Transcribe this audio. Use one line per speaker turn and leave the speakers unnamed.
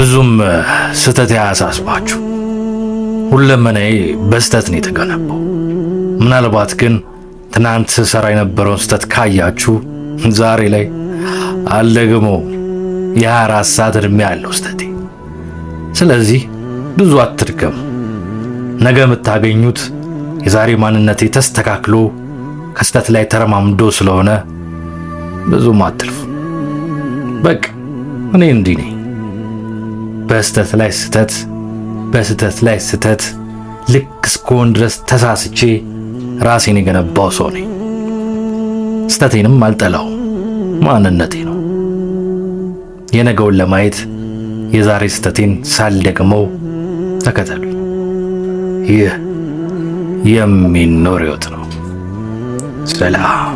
ብዙም ስተት ያሳስባችሁ። ሁለመናዬ በስተት ነው የተገነባው። ምናልባት ግን ትናንት ሰራ የነበረውን ስተት ካያችሁ ዛሬ ላይ አልደግሞ የ24 ሰዓት እድሜ ያለው ስተቴ። ስለዚህ ብዙ አትድገሙ። ነገ የምታገኙት የዛሬ ማንነቴ ተስተካክሎ ከስተት ላይ ተረማምዶ ስለሆነ ብዙም አትልፉ። በቃ እኔ እንዲህ ነኝ። በስተት ላይ ስተት፣ በስተት ላይ ስተት ልክ እስከሆን ድረስ ተሳስቼ ራሴን የገነባው ሰው ነኝ። ስተቴንም አልጠላው፣ ማንነቴ ነው። የነገውን ለማየት የዛሬ ስተቴን ሳልደግመው ተከተሉኝ። ይህ የሚኖር ሕይወት ነው። ሰላም።